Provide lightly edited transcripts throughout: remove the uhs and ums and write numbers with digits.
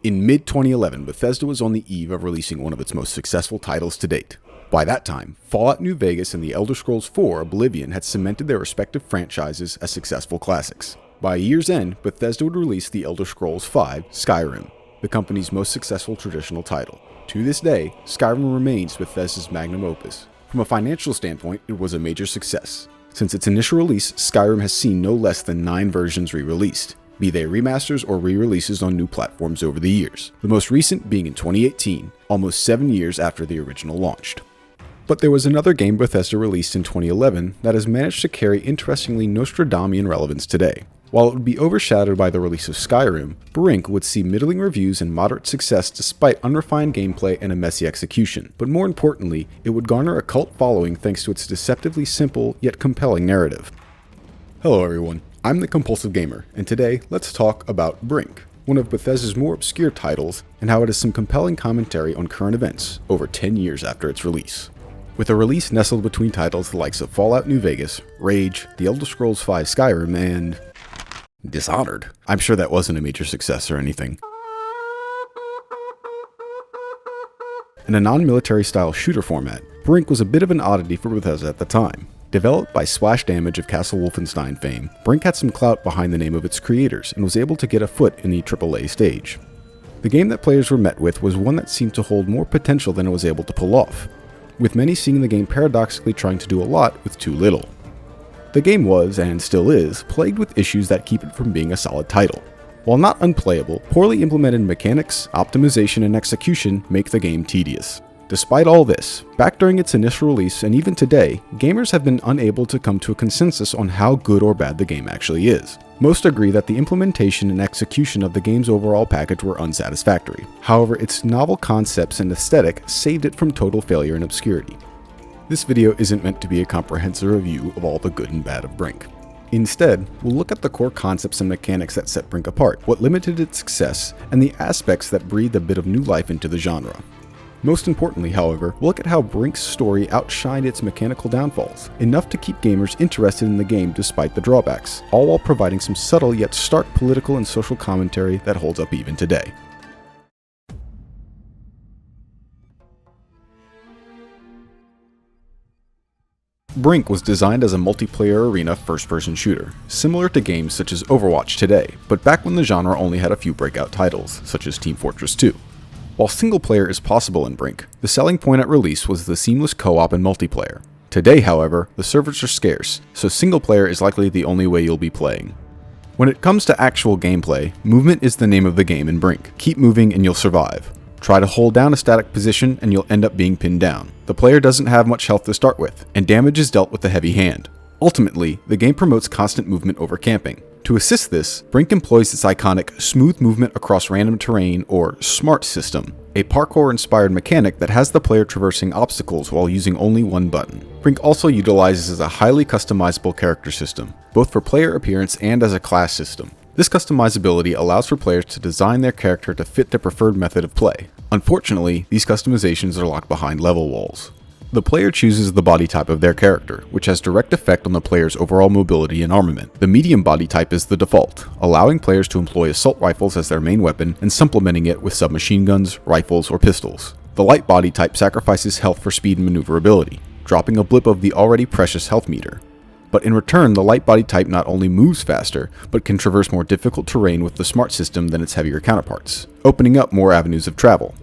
In mid-2011, Bethesda was on the eve of releasing one of its most successful titles to date. By that time, Fallout New Vegas and The Elder Scrolls 4 Oblivion had cemented their respective franchises as successful classics. By a year's end, Bethesda would release The Elder Scrolls 5 Skyrim, the company's most successful traditional title. To this day, Skyrim remains Bethesda's magnum opus. From a financial standpoint, it was a major success. Since its initial release, Skyrim has seen no less than 9 versions re-released, be they remasters or re-releases on new platforms over the years, the most recent being in 2018, almost 7 years after the original launched. But there was another game Bethesda released in 2011 that has managed to carry interestingly Nostradamian relevance today. While it would be overshadowed by the release of Skyrim, Brink would see middling reviews and moderate success despite unrefined gameplay and a messy execution. But more importantly, it would garner a cult following thanks to its deceptively simple yet compelling narrative. Hello everyone, I'm the Compulsive Gamer, and today let's talk about Brink, one of Bethesda's more obscure titles, and how it has some compelling commentary on current events over 10 years after its release. With a release nestled between titles the likes of Fallout New Vegas, Rage, The Elder Scrolls 5 Skyrim, and Dishonored. I'm sure that wasn't a major success or anything. In a non-military style shooter format, Brink was a bit of an oddity for Bethesda at the time. Developed by Splash Damage of Castle Wolfenstein fame, Brink had some clout behind the name of its creators and was able to get a foot in the AAA stage. The game that players were met with was one that seemed to hold more potential than it was able to pull off, with many seeing the game paradoxically trying to do a lot with too little. The game was, and still is, plagued with issues that keep it from being a solid title. While not unplayable, poorly implemented mechanics, optimization, and execution make the game tedious. Despite all this, back during its initial release and even today, gamers have been unable to come to a consensus on how good or bad the game actually is. Most agree that the implementation and execution of the game's overall package were unsatisfactory. However, its novel concepts and aesthetic saved it from total failure and obscurity. This video isn't meant to be a comprehensive review of all the good and bad of Brink. Instead, we'll look at the core concepts and mechanics that set Brink apart, what limited its success, and the aspects that breathed a bit of new life into the genre. Most importantly, however, we'll look at how Brink's story outshined its mechanical downfalls, enough to keep gamers interested in the game despite the drawbacks, all while providing some subtle yet stark political and social commentary that holds up even today. Brink was designed as a multiplayer arena first-person shooter, similar to games such as Overwatch today, but back when the genre only had a few breakout titles, such as Team Fortress 2. While single player is possible in Brink, the selling point at release was the seamless co-op and multiplayer. Today, however, the servers are scarce, so single player is likely the only way you'll be playing. When it comes to actual gameplay, movement is the name of the game in Brink. Keep moving and you'll survive. Try to hold down a static position and you'll end up being pinned down. The player doesn't have much health to start with, and damage is dealt with a heavy hand. Ultimately, the game promotes constant movement over camping. To assist this, Brink employs its iconic smooth movement across random terrain, or SMART system, a parkour-inspired mechanic that has the player traversing obstacles while using only one button. Brink also utilizes a highly customizable character system, both for player appearance and as a class system. This customizability allows for players to design their character to fit their preferred method of play. Unfortunately, these customizations are locked behind level walls. The player chooses the body type of their character, which has direct effect on the player's overall mobility and armament. The medium body type is the default, allowing players to employ assault rifles as their main weapon and supplementing it with submachine guns, rifles, or pistols. The light body type sacrifices health for speed and maneuverability, dropping a blip of the already precious health meter. But in return, the light body type not only moves faster, but can traverse more difficult terrain with the SMART system than its heavier counterparts, opening up more avenues of travel.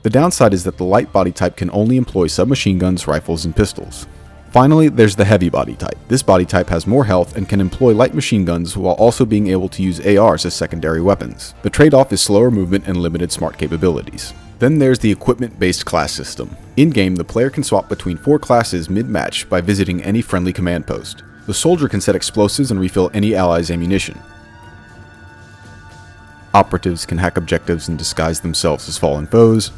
The downside is that the light body type can only employ submachine guns, rifles, and pistols. Finally, there's the heavy body type. This body type has more health and can employ light machine guns while also being able to use ARs as secondary weapons. The trade-off is slower movement and limited SMART capabilities. Then there's the equipment-based class system. In-game, the player can swap between 4 classes mid-match by visiting any friendly command post. The soldier can set explosives and refill any ally's ammunition. Operatives can hack objectives and disguise themselves as fallen foes.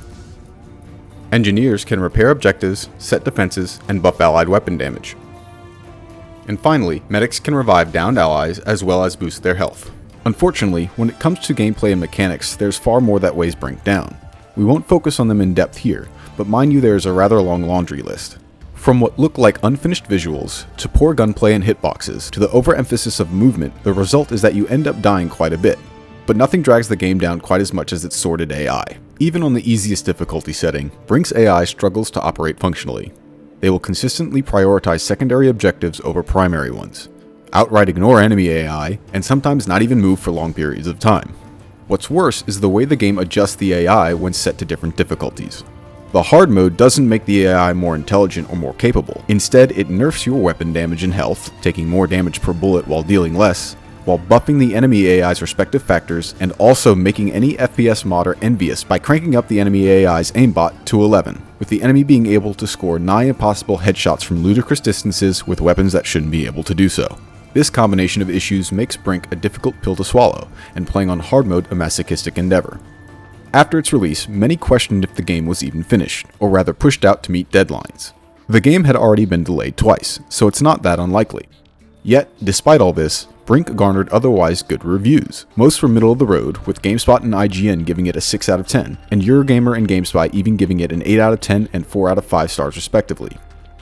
Engineers can repair objectives, set defenses, and buff allied weapon damage. And finally, medics can revive downed allies as well as boost their health. Unfortunately, when it comes to gameplay and mechanics, there's far more that weighs Brink down. We won't focus on them in depth here, but mind you there is a rather long laundry list. From what look like unfinished visuals, to poor gunplay and hitboxes, to the overemphasis of movement, the result is that you end up dying quite a bit. But nothing drags the game down quite as much as its sordid AI. Even on the easiest difficulty setting, Brink's AI struggles to operate functionally. They will consistently prioritize secondary objectives over primary ones, outright ignore enemy AI, and sometimes not even move for long periods of time. What's worse is the way the game adjusts the AI when set to different difficulties. The hard mode doesn't make the AI more intelligent or more capable. Instead, it nerfs your weapon damage and health, taking more damage per bullet while dealing less, while buffing the enemy AI's respective factors, and also making any FPS modder envious by cranking up the enemy AI's aimbot to 11, with the enemy being able to score nigh impossible headshots from ludicrous distances with weapons that shouldn't be able to do so. This combination of issues makes Brink a difficult pill to swallow, and playing on hard mode a masochistic endeavor. After its release, many questioned if the game was even finished, or rather pushed out to meet deadlines. The game had already been delayed twice, so it's not that unlikely. Yet, despite all this, Brink garnered otherwise good reviews. Most were middle of the road, with GameSpot and IGN giving it a 6 out of 10, and Eurogamer and GameSpy even giving it an 8 out of 10 and 4 out of 5 stars respectively.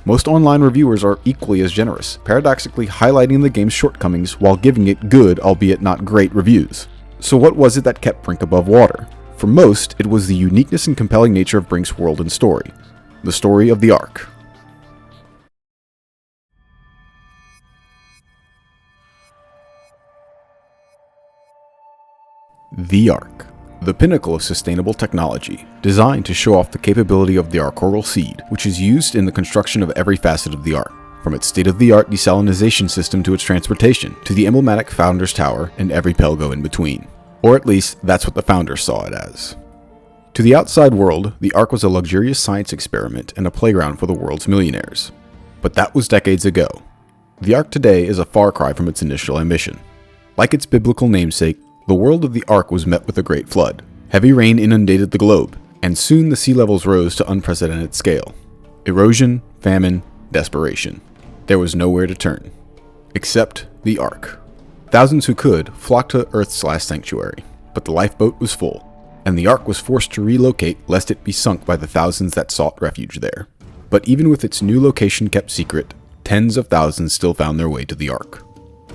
Most online reviewers are equally as generous, paradoxically highlighting the game's shortcomings while giving it good, albeit not great, reviews. So what was it that kept Brink above water? For most, it was the uniqueness and compelling nature of Brink's world and story. The story of the Ark. The Ark. The pinnacle of sustainable technology, designed to show off the capability of the archoral seed, which is used in the construction of every facet of the Ark, from its state-of-the-art desalinization system to its transportation, to the emblematic Founders Tower and every pelgo in between. Or at least, that's what the Founders saw it as. To the outside world, the Ark was a luxurious science experiment and a playground for the world's millionaires. But that was decades ago. The Ark today is a far cry from its initial ambition. Like its biblical namesake, the world of the Ark was met with a great flood. Heavy rain inundated the globe, and soon the sea levels rose to unprecedented scale. Erosion, famine, desperation. There was nowhere to turn. Except the Ark. Thousands who could flocked to Earth's last sanctuary, but the lifeboat was full, and the Ark was forced to relocate lest it be sunk by the thousands that sought refuge there. But even with its new location kept secret, tens of thousands still found their way to the Ark.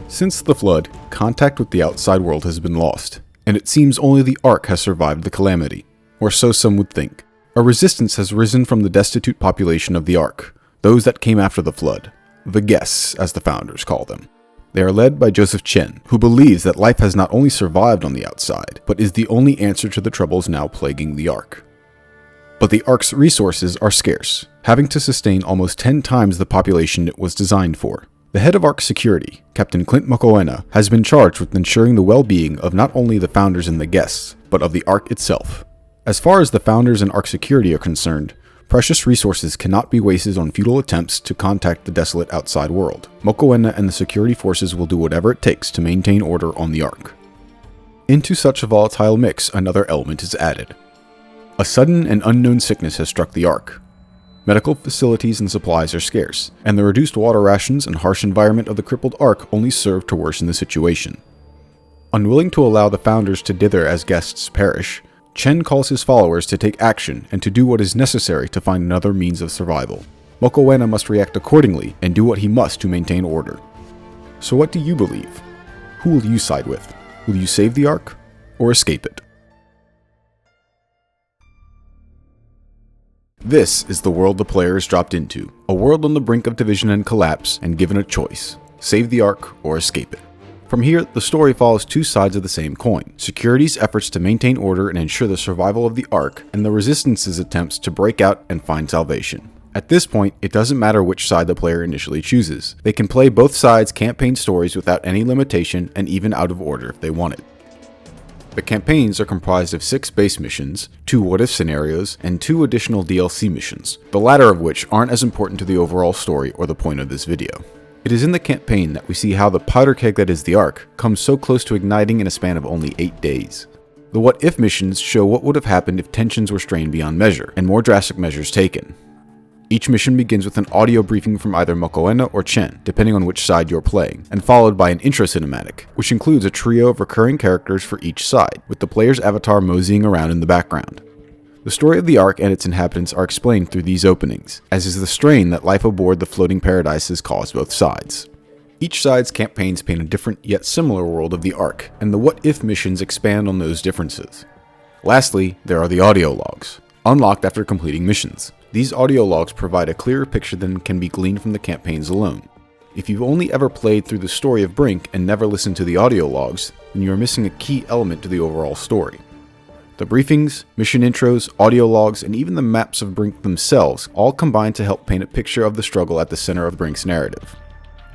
Since the flood, contact with the outside world has been lost, and it seems only the Ark has survived the calamity, or so some would think. A resistance has risen from the destitute population of the Ark, those that came after the flood, the guests as the Founders call them. They are led by Joseph Chen, who believes that life has not only survived on the outside, but is the only answer to the troubles now plaguing the Ark. But the Ark's resources are scarce, having to sustain almost 10 times the population it was designed for. The head of Ark security, Captain Clint Mokoena, has been charged with ensuring the well-being of not only the Founders and the guests, but of the Ark itself. As far as the Founders and Ark security are concerned, precious resources cannot be wasted on futile attempts to contact the desolate outside world. Mokoena and the security forces will do whatever it takes to maintain order on the Ark. Into such a volatile mix, another element is added. A sudden and unknown sickness has struck the Ark. Medical facilities and supplies are scarce, and the reduced water rations and harsh environment of the crippled Ark only serve to worsen the situation. Unwilling to allow the Founders to dither as guests perish, Chen calls his followers to take action and to do what is necessary to find another means of survival. Mokoena must react accordingly and do what he must to maintain order. So what do you believe? Who will you side with? Will you save the Ark or escape it? This is the world the player is dropped into, a world on the brink of division and collapse, and given a choice: save the Ark or escape it. From here, the story follows two sides of the same coin: security's efforts to maintain order and ensure the survival of the Ark, and the Resistance's attempts to break out and find salvation. At this point, it doesn't matter which side the player initially chooses. They can play both sides' campaign stories without any limitation and even out of order if they want it. The campaigns are comprised of 6 base missions, 2 what-if scenarios, and 2 additional DLC missions, the latter of which aren't as important to the overall story or the point of this video. It is in the campaign that we see how the powder keg that is the Ark comes so close to igniting in a span of only 8 days. The what-if missions show what would have happened if tensions were strained beyond measure, and more drastic measures taken. Each mission begins with an audio briefing from either Mokoena or Chen, depending on which side you're playing, and followed by an intro cinematic, which includes a trio of recurring characters for each side, with the player's avatar moseying around in the background. The story of the Ark and its inhabitants are explained through these openings, as is the strain that life aboard the floating paradise has caused both sides. Each side's campaigns paint a different yet similar world of the Ark, and the what-if missions expand on those differences. Lastly, there are the audio logs, unlocked after completing missions. These audio logs provide a clearer picture than can be gleaned from the campaigns alone. If you've only ever played through the story of Brink and never listened to the audio logs, then you are missing a key element to the overall story. The briefings, mission intros, audio logs, and even the maps of Brink themselves all combine to help paint a picture of the struggle at the center of Brink's narrative.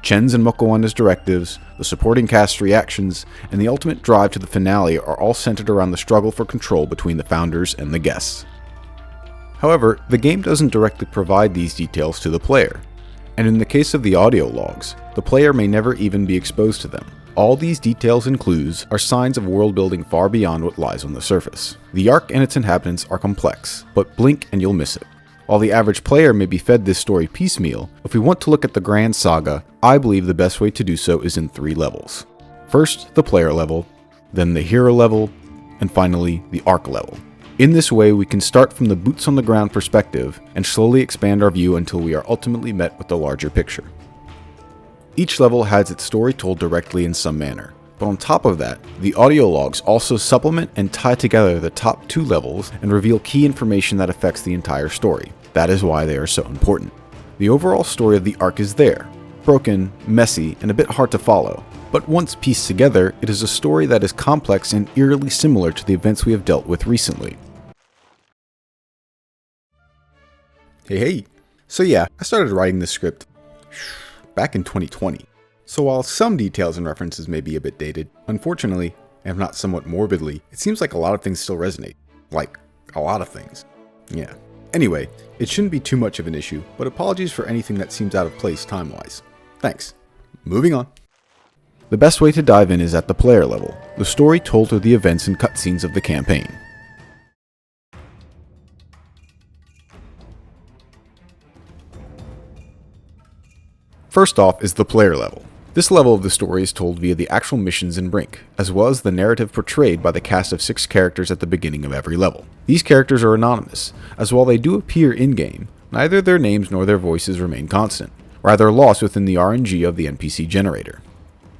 Chen's and Mokoana's directives, the supporting cast's reactions, and the ultimate drive to the finale are all centered around the struggle for control between the founders and the guests. However, the game doesn't directly provide these details to the player, and in the case of the audio logs, the player may never even be exposed to them. All these details and clues are signs of world building far beyond what lies on the surface. The Ark and its inhabitants are complex, but blink and you'll miss it. While the average player may be fed this story piecemeal, if we want to look at the grand saga, I believe the best way to do so is in 3 levels. First, the player level, then the hero level, and finally, the Ark level. In this way, we can start from the boots on the ground perspective and slowly expand our view until we are ultimately met with the larger picture. Each level has its story told directly in some manner, but on top of that, the audio logs also supplement and tie together the top 2 levels and reveal key information that affects the entire story. That is why they are so important. The overall story of the Ark is there, broken, messy, and a bit hard to follow, but once pieced together, it is a story that is complex and eerily similar to the events we have dealt with recently. Hey. So yeah, I started writing this script back in 2020. So while some details and references may be a bit dated, unfortunately, and if not somewhat morbidly, it seems like a lot of things still resonate. Like, a lot of things. Yeah. Anyway, it shouldn't be too much of an issue, but apologies for anything that seems out of place time-wise. Thanks. Moving on. The best way to dive in is at the player level, the story told through the events and cutscenes of the campaign. First off is the player level. This level of the story is told via the actual missions in Brink, as well as the narrative portrayed by the cast of 6 characters at the beginning of every level. These characters are anonymous, as while they do appear in-game, neither their names nor their voices remain constant, rather lost within the RNG of the NPC generator.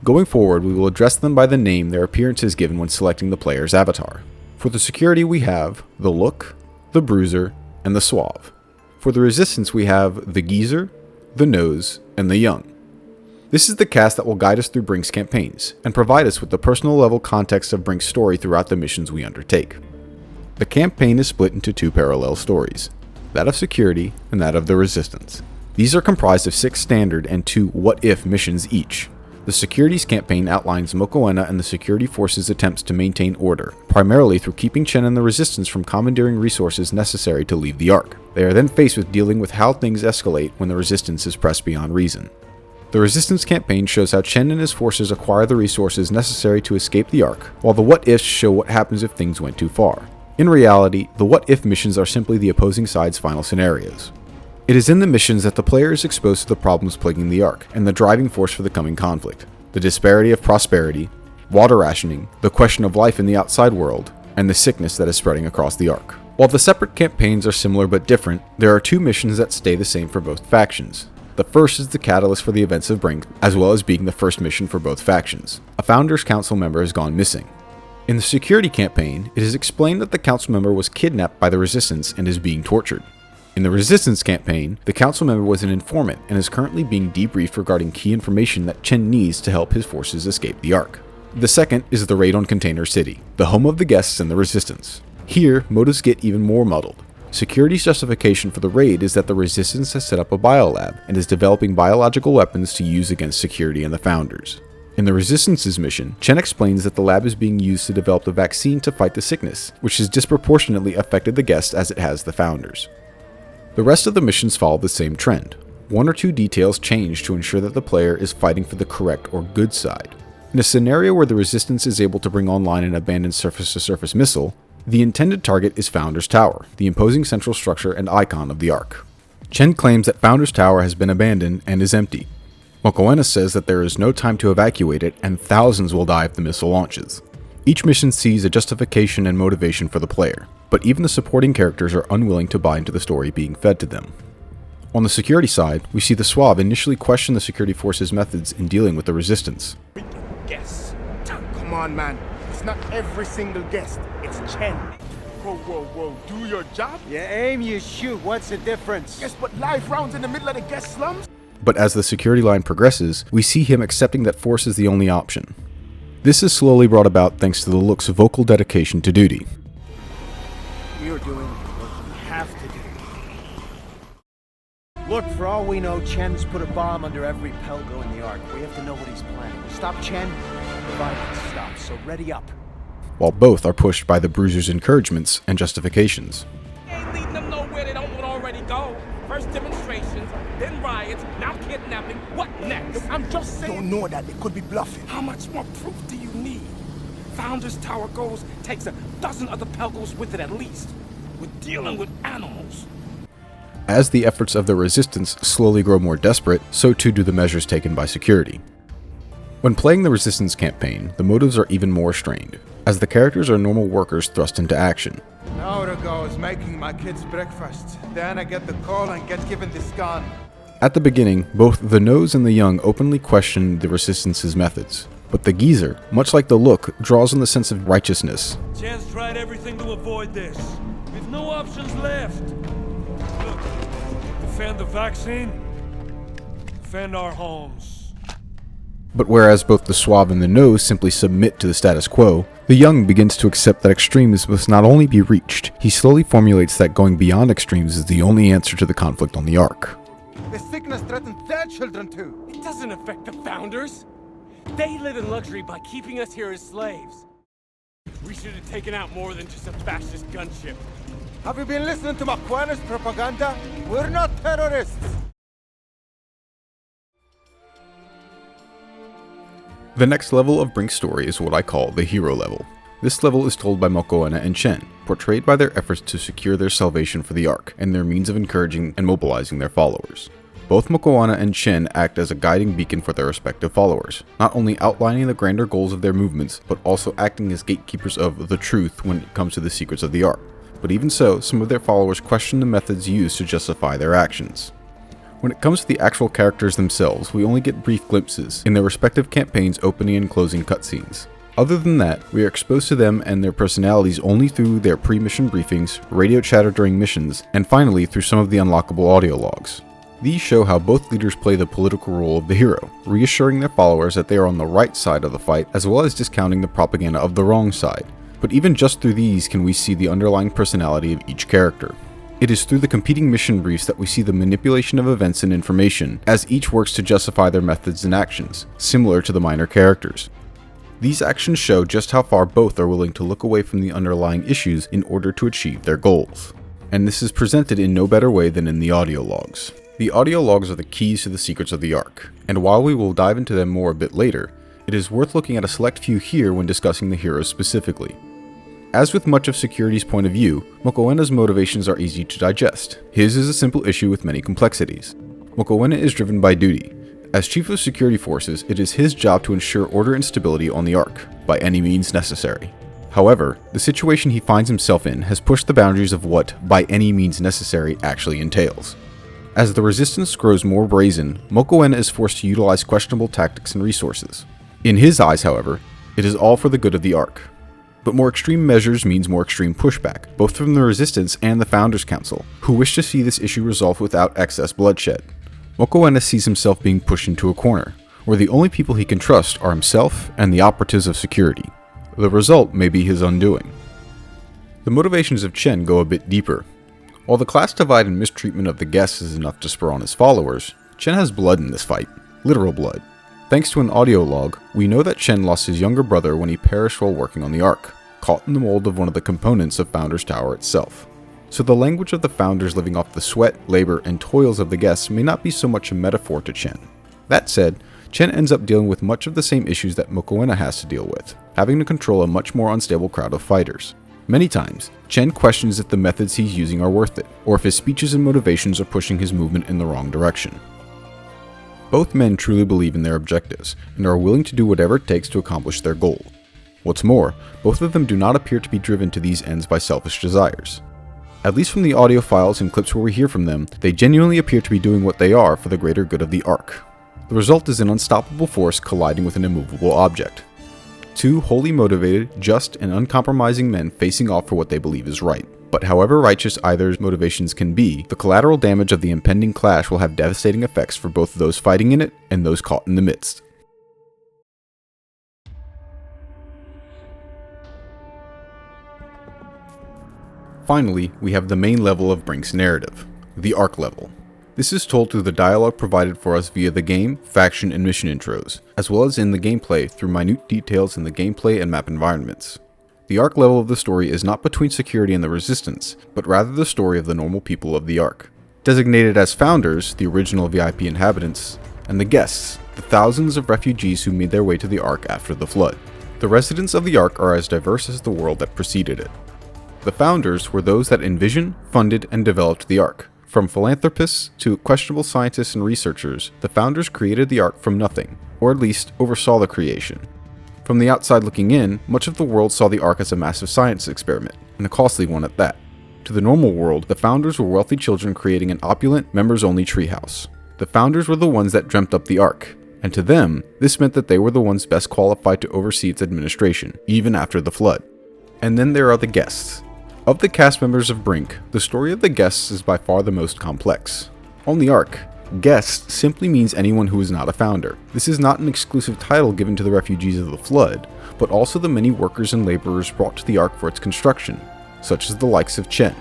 Going forward, we will address them by the name their appearance is given when selecting the player's avatar. For the security we have the Look, the Bruiser, and the Suave. For the resistance we have the Geezer, the Nose, and the Young. This is the cast that will guide us through Brink's campaigns, and provide us with the personal level context of Brink's story throughout the missions we undertake. The campaign is split into 2 parallel stories, that of security and that of the resistance. These are comprised of 6 standard and 2 what-if missions each. The security's campaign outlines Mokoana and the security force's attempts to maintain order, primarily through keeping Chen and the resistance from commandeering resources necessary to leave the Ark. They are then faced with dealing with how things escalate when the resistance is pressed beyond reason. The resistance campaign shows how Chen and his forces acquire the resources necessary to escape the Ark, while the what-ifs show what happens if things went too far. In reality, the what-if missions are simply the opposing side's final scenarios. It is in the missions that the player is exposed to the problems plaguing the Ark, and the driving force for the coming conflict. The disparity of prosperity, water rationing, the question of life in the outside world, and the sickness that is spreading across the Ark. While the separate campaigns are similar but different, there are 2 missions that stay the same for both factions. The first is the catalyst for the events of Brink, as well as being the first mission for both factions. A Founders Council member has gone missing. In the security campaign, it is explained that the council member was kidnapped by the resistance and is being tortured. In the Resistance campaign, the council member was an informant and is currently being debriefed regarding key information that Chen needs to help his forces escape the Ark. The second is the raid on Container City, the home of the guests and the Resistance. Here, motives get even more muddled. Security's justification for the raid is that the Resistance has set up a biolab and is developing biological weapons to use against Security and the Founders. In the Resistance's mission, Chen explains that the lab is being used to develop the vaccine to fight the sickness, which has disproportionately affected the guests as it has the Founders. The rest of the missions follow the same trend. 1 or 2 details change to ensure that the player is fighting for the correct or good side. In a scenario where the Resistance is able to bring online an abandoned surface-to-surface missile, the intended target is Founders Tower, the imposing central structure and icon of the Ark. Chen claims that Founders Tower has been abandoned and is empty. Mokoana says that there is no time to evacuate it and thousands will die if the missile launches. Each mission sees a justification and motivation for the player, but even the supporting characters are unwilling to buy into the story being fed to them. On the security side, we see the Swab initially question the security force's methods in dealing with the resistance. Guess. Come on, man. It's not every single guest. It's Chen. Whoa. Do your job? You aim, you shoot. What's the difference? Guess what? Live rounds in the middle of the guest slums? But as the security line progresses, we see him accepting that force is the only option. This is slowly brought about thanks to the Look's vocal dedication to duty. You're doing what you have to do. Look, for all we know, Chen's put a bomb under every Pelgo in the Ark. We have to know what he's planning. Stop Chen, the violence stops, so ready up. While both are pushed by the Bruiser's encouragements and justifications. Ain't leading them nowhere they don't want to already go. First demonstrations, then riots, now kidnapping. What next? Look, I'm just saying. Don't know that they could be bluffing. How much more proof do you need? Founders Tower goes, takes a dozen other Pelgos with it at least. We're dealing with animals. As the efforts of the resistance slowly grow more desperate, so too do the measures taken by security. When playing the resistance campaign, the motives are even more strained, as the characters are normal workers thrust into action. An hour ago I was making my kids breakfast. Then I get the call and get given this gun. At the beginning, both the Nose and the Young openly question the resistance's methods, but the Geezer, much like the Look, draws on the sense of righteousness. Chan's tried everything to avoid this. We've no options left. Look, defend the vaccine, defend our homes. But whereas both the Swab and the Nose simply submit to the status quo, the Young begins to accept that extremes must not only be reached, he slowly formulates that going beyond extremes is the only answer to the conflict on the Ark. The sickness threatens their children too. It doesn't affect the Founders. They live in luxury by keeping us here as slaves. We should have taken out more than just a fascist gunship. Have you been listening to Maquana's propaganda? We're not terrorists. The next level of Brink's story is what I call the hero level. This level is told by Mokoena and Chen, portrayed by their efforts to secure their salvation for the Ark, and their means of encouraging and mobilizing their followers. Both Mokoena and Chen act as a guiding beacon for their respective followers, not only outlining the grander goals of their movements, but also acting as gatekeepers of the truth when it comes to the secrets of the Ark. But even so, some of their followers question the methods used to justify their actions. When it comes to the actual characters themselves, we only get brief glimpses in their respective campaigns' opening and closing cutscenes. Other than that, we are exposed to them and their personalities only through their pre-mission briefings, radio chatter during missions, and finally through some of the unlockable audio logs. These show how both leaders play the political role of the hero, reassuring their followers that they are on the right side of the fight, as well as discounting the propaganda of the wrong side. But even just through these can we see the underlying personality of each character. It is through the competing mission briefs that we see the manipulation of events and information, as each works to justify their methods and actions, similar to the minor characters. These actions show just how far both are willing to look away from the underlying issues in order to achieve their goals. And this is presented in no better way than in the audio logs. The audio logs are the keys to the secrets of the Ark, and while we will dive into them more a bit later, it is worth looking at a select few here when discussing the heroes specifically. As with much of Security's point of view, Mokoena's motivations are easy to digest. His is a simple issue with many complexities. Mokoena is driven by duty. As Chief of Security Forces, it is his job to ensure order and stability on the Ark, by any means necessary. However, the situation he finds himself in has pushed the boundaries of what by any means necessary actually entails. As the resistance grows more brazen, Mokoena is forced to utilize questionable tactics and resources. In his eyes, however, it is all for the good of the Ark. But more extreme measures means more extreme pushback, both from the Resistance and the Founders Council, who wish to see this issue resolved without excess bloodshed. Mokoena sees himself being pushed into a corner, where the only people he can trust are himself and the operatives of security. The result may be his undoing. The motivations of Chen go a bit deeper. While the class divide and mistreatment of the guests is enough to spur on his followers, Chen has blood in this fight, literal blood. Thanks to an audio log, we know that Chen lost his younger brother when he perished while working on the Ark, caught in the mold of one of the components of Founders Tower itself. So the language of the Founders living off the sweat, labor, and toils of the guests may not be so much a metaphor to Chen. That said, Chen ends up dealing with much of the same issues that Mokoena has to deal with, having to control a much more unstable crowd of fighters. Many times, Chen questions if the methods he's using are worth it, or if his speeches and motivations are pushing his movement in the wrong direction. Both men truly believe in their objectives, and are willing to do whatever it takes to accomplish their goal. What's more, both of them do not appear to be driven to these ends by selfish desires. At least from the audio files and clips where we hear from them, they genuinely appear to be doing what they are for the greater good of the Ark. The result is an unstoppable force colliding with an immovable object. Two wholly motivated, just, and uncompromising men facing off for what they believe is right. But however righteous either's motivations can be, the collateral damage of the impending clash will have devastating effects for both those fighting in it and those caught in the midst. Finally, we have the main level of Brink's narrative, the Ark level. This is told through the dialogue provided for us via the game, faction, and mission intros, as well as in the gameplay through minute details in the gameplay and map environments. The Ark level of the story is not between security and the Resistance, but rather the story of the normal people of the Ark. Designated as Founders, the original VIP inhabitants, and the Guests, the thousands of refugees who made their way to the Ark after the Flood. The residents of the Ark are as diverse as the world that preceded it. The Founders were those that envisioned, funded, and developed the Ark. From philanthropists to questionable scientists and researchers, the Founders created the Ark from nothing, or at least oversaw the creation. From the outside looking in, much of the world saw the Ark as a massive science experiment, and a costly one at that. To the normal world, the Founders were wealthy children creating an opulent, members-only treehouse. The Founders were the ones that dreamt up the Ark, and to them, this meant that they were the ones best qualified to oversee its administration, even after the Flood. And then there are the Guests. Of the cast members of Brink, the story of the Guests is by far the most complex. On the Ark, Guest simply means anyone who is not a Founder. This is not an exclusive title given to the refugees of the Flood, but also the many workers and laborers brought to the Ark for its construction, such as the likes of Chen.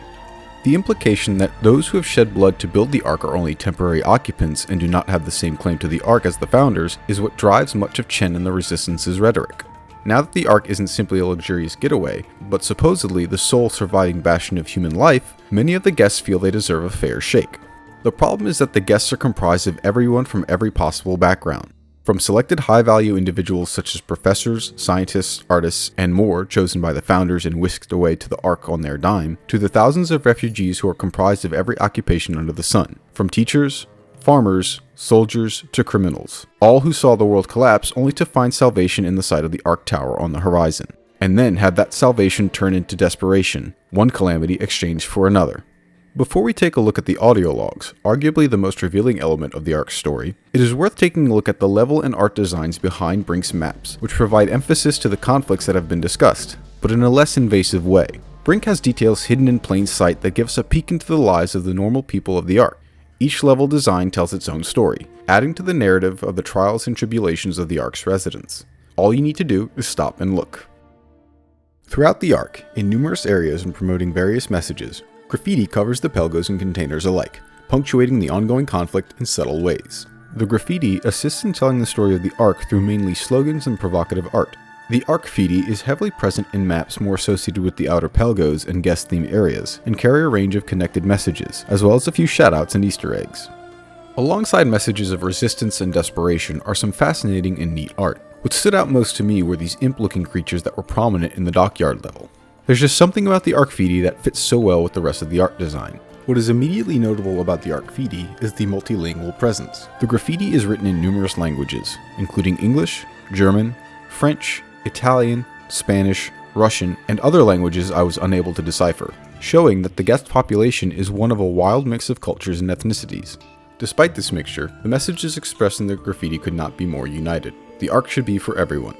The implication that those who have shed blood to build the Ark are only temporary occupants and do not have the same claim to the Ark as the Founders is what drives much of Chen and the Resistance's rhetoric. Now that the Ark isn't simply a luxurious getaway, but supposedly the sole surviving bastion of human life, many of the Guests feel they deserve a fair shake. The problem is that the Guests are comprised of everyone from every possible background. From selected high-value individuals such as professors, scientists, artists, and more chosen by the Founders and whisked away to the Ark on their dime, to the thousands of refugees who are comprised of every occupation under the sun, from teachers, farmers, soldiers, to criminals, all who saw the world collapse only to find salvation in the sight of the Ark Tower on the horizon, and then had that salvation turn into desperation, one calamity exchanged for another. Before we take a look at the audio logs, arguably the most revealing element of the Ark's story, it is worth taking a look at the level and art designs behind Brink's maps, which provide emphasis to the conflicts that have been discussed, but in a less invasive way. Brink has details hidden in plain sight that give us a peek into the lives of the normal people of the Ark. Each level design tells its own story, adding to the narrative of the trials and tribulations of the Ark's residents. All you need to do is stop and look. Throughout the Ark, in numerous areas and promoting various messages, graffiti covers the pelgos and containers alike, punctuating the ongoing conflict in subtle ways. The graffiti assists in telling the story of the Ark through mainly slogans and provocative art. The Arkfidi is heavily present in maps more associated with the outer pelgos and guest-themed areas, and carry a range of connected messages, as well as a few shoutouts and Easter eggs. Alongside messages of resistance and desperation are some fascinating and neat art. What stood out most to me were these imp-looking creatures that were prominent in the dockyard level. There's just something about the Arkfidi that fits so well with the rest of the art design. What is immediately notable about the Arkfidi is the multilingual presence. The graffiti is written in numerous languages, including English, German, French, Italian, Spanish, Russian, and other languages I was unable to decipher, showing that the guest population is one of a wild mix of cultures and ethnicities. Despite this mixture, the messages expressed in the graffiti could not be more united. The Ark should be for everyone.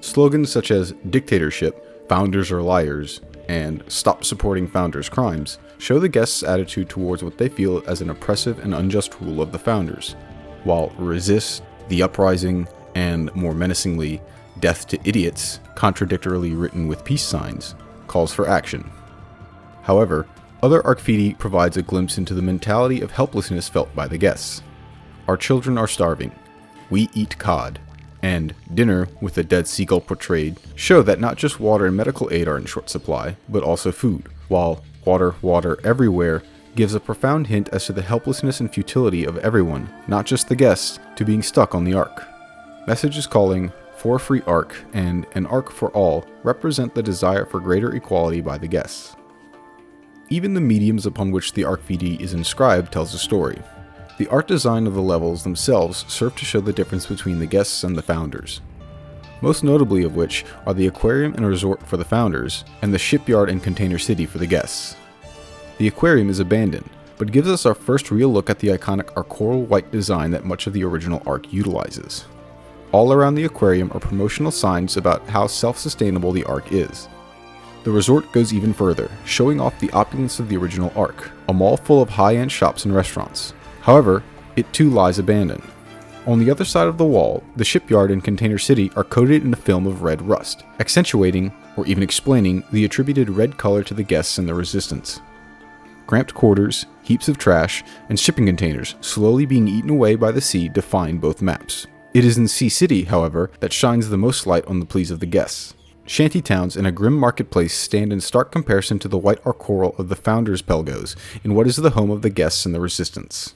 Slogans such as dictatorship, founders are liars, and stop supporting founders' crimes show the guests' attitude towards what they feel as an oppressive and unjust rule of the founders, while resist, the uprising, and more menacingly, death to idiots, contradictorily written with peace signs, calls for action. However, other Arkfidi provides a glimpse into the mentality of helplessness felt by the guests. Our children are starving. We eat cod. And dinner, with a dead seagull portrayed, show that not just water and medical aid are in short supply, but also food, while water everywhere gives a profound hint as to the helplessness and futility of everyone, not just the guests, to being stuck on the Ark. Messages calling for a free Ark and an Ark for all represent the desire for greater equality by the guests. Even the mediums upon which the Arkfidi is inscribed tells a story. The art design of the levels themselves serve to show the difference between the guests and the founders, most notably of which are the aquarium and resort for the founders, and the shipyard and container city for the guests. The aquarium is abandoned, but gives us our first real look at the iconic coral white design that much of the original Ark utilizes. All around the aquarium are promotional signs about how self-sustainable the Ark is. The resort goes even further, showing off the opulence of the original Ark, a mall full of high-end shops and restaurants. However, it too lies abandoned. On the other side of the wall, the shipyard and Container City are coated in a film of red rust, accentuating, or even explaining, the attributed red color to the guests and the Resistance. Cramped quarters, heaps of trash, and shipping containers slowly being eaten away by the sea define both maps. It is in Sea City, however, that shines the most light on the pleas of the guests. Shanty towns and a grim marketplace stand in stark comparison to the white coral of the Founders' Pelgos in what is the home of the guests and the Resistance.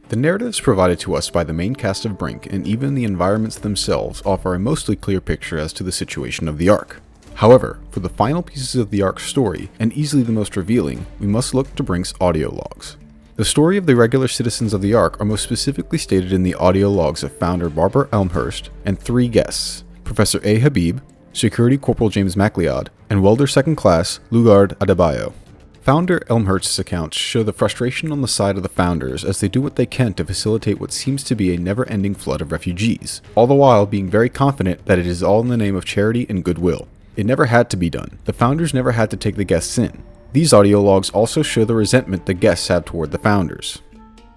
The narratives provided to us by the main cast of Brink and even the environments themselves offer a mostly clear picture as to the situation of the Ark. However, for the final pieces of the Ark's story, and easily the most revealing, we must look to Brink's audio logs. The story of the regular citizens of the Ark are most specifically stated in the audio logs of founder Barbara Elmhurst and 3 guests, Professor A. Habib, Security Corporal James MacLeod, and Welder Second Class Lugard Adebayo. Founder Elmhurst's accounts show the frustration on the side of the founders as they do what they can to facilitate what seems to be a never-ending flood of refugees, all the while being very confident that it is all in the name of charity and goodwill. It never had to be done. The founders never had to take the guests in. These audio logs also show the resentment the guests have toward the founders.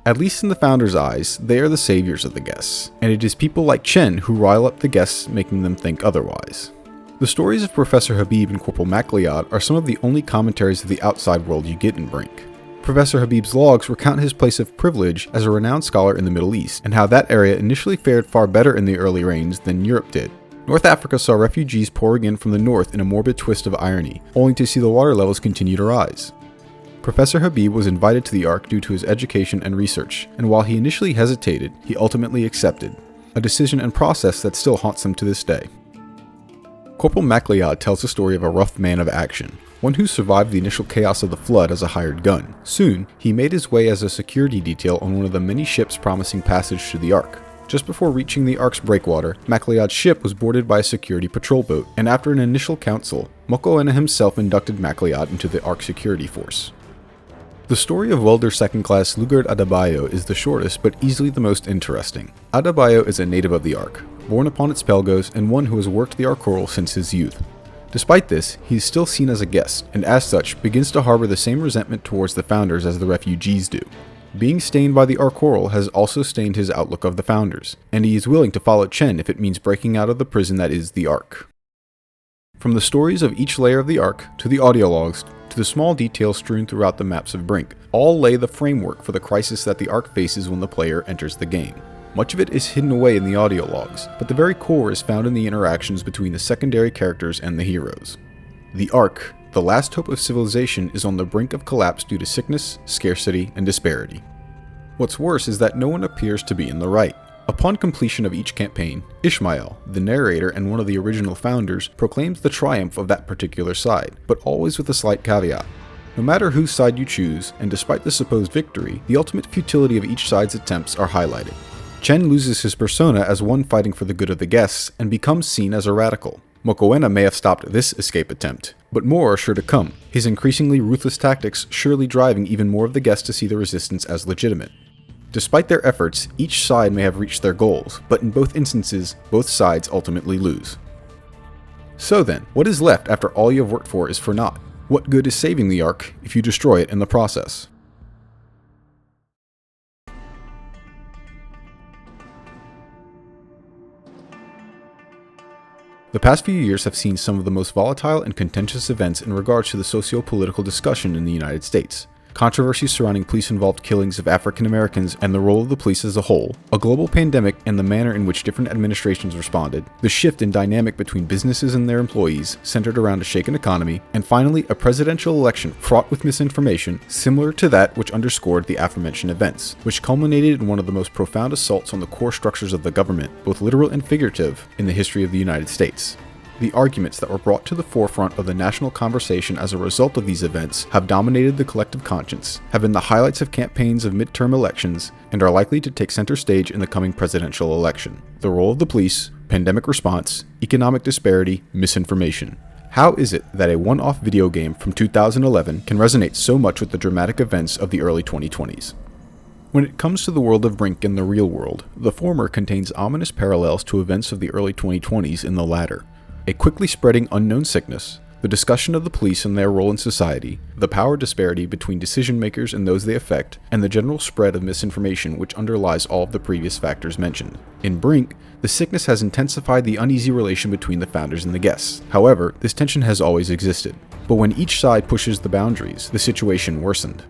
At least in the founders' eyes, they are the saviors of the guests, and it is people like Chen who rile up the guests, making them think otherwise. The stories of Professor Habib and Corporal MacLeod are some of the only commentaries of the outside world you get in Brink. Professor Habib's logs recount his place of privilege as a renowned scholar in the Middle East, and how that area initially fared far better in the early reigns than Europe did. North Africa saw refugees pouring in from the north in a morbid twist of irony, only to see the water levels continue to rise. Professor Habib was invited to the Ark due to his education and research, and while he initially hesitated, he ultimately accepted, a decision and process that still haunts him to this day. Corporal MacLeod tells the story of a rough man of action, one who survived the initial chaos of the flood as a hired gun. Soon, he made his way as a security detail on one of the many ships promising passage to the Ark. Just before reaching the Ark's breakwater, MacLeod's ship was boarded by a security patrol boat, and after an initial council, Mokoena himself inducted MacLeod into the Ark security force. The story of Welder Second Class Lugard Adebayo is the shortest but easily the most interesting. Adebayo is a native of the Ark, born upon its Pelgos and one who has worked the coral since his youth. Despite this, he is still seen as a guest, and as such begins to harbor the same resentment towards the founders as the refugees do. Being stained by the coral has also stained his outlook of the founders, and he is willing to follow Chen if it means breaking out of the prison that is the Ark. From the stories of each layer of the Ark, to the audio logs, to the small details strewn throughout the maps of Brink, all lay the framework for the crisis that the Ark faces when the player enters the game. Much of it is hidden away in the audio logs, but the very core is found in the interactions between the secondary characters and the heroes. The Ark, the last hope of civilization, is on the brink of collapse due to sickness, scarcity, and disparity. What's worse is that no one appears to be in the right. Upon completion of each campaign, Ishmael, the narrator and one of the original founders, proclaims the triumph of that particular side, but always with a slight caveat. No matter whose side you choose, and despite the supposed victory, the ultimate futility of each side's attempts are highlighted. Chen loses his persona as one fighting for the good of the guests, and becomes seen as a radical. Mokoena may have stopped this escape attempt, but more are sure to come, his increasingly ruthless tactics surely driving even more of the guests to see the resistance as legitimate. Despite their efforts, each side may have reached their goals, but in both instances, both sides ultimately lose. So then, what is left after all you have worked for is for naught? What good is saving the Ark if you destroy it in the process? The past few years have seen some of the most volatile and contentious events in regards to the socio-political discussion in the United States. Controversies surrounding police-involved killings of African Americans and the role of the police as a whole, a global pandemic and the manner in which different administrations responded, the shift in dynamic between businesses and their employees centered around a shaken economy, and finally a presidential election fraught with misinformation similar to that which underscored the aforementioned events, which culminated in one of the most profound assaults on the core structures of the government, both literal and figurative, in the history of the United States. The arguments that were brought to the forefront of the national conversation as a result of these events have dominated the collective conscience, have been the highlights of campaigns of midterm elections, and are likely to take center stage in the coming presidential election. The role of the police, pandemic response, economic disparity, misinformation. How is it that a one-off video game from 2011 can resonate so much with the dramatic events of the early 2020s? When it comes to the world of Brink and the real world, the former contains ominous parallels to events of the early 2020s in the latter. A quickly spreading unknown sickness, the discussion of the police and their role in society, the power disparity between decision makers and those they affect, and the general spread of misinformation which underlies all of the previous factors mentioned. In Brink, the sickness has intensified the uneasy relation between the founders and the guests. However, this tension has always existed. But when each side pushes the boundaries, the situation worsened.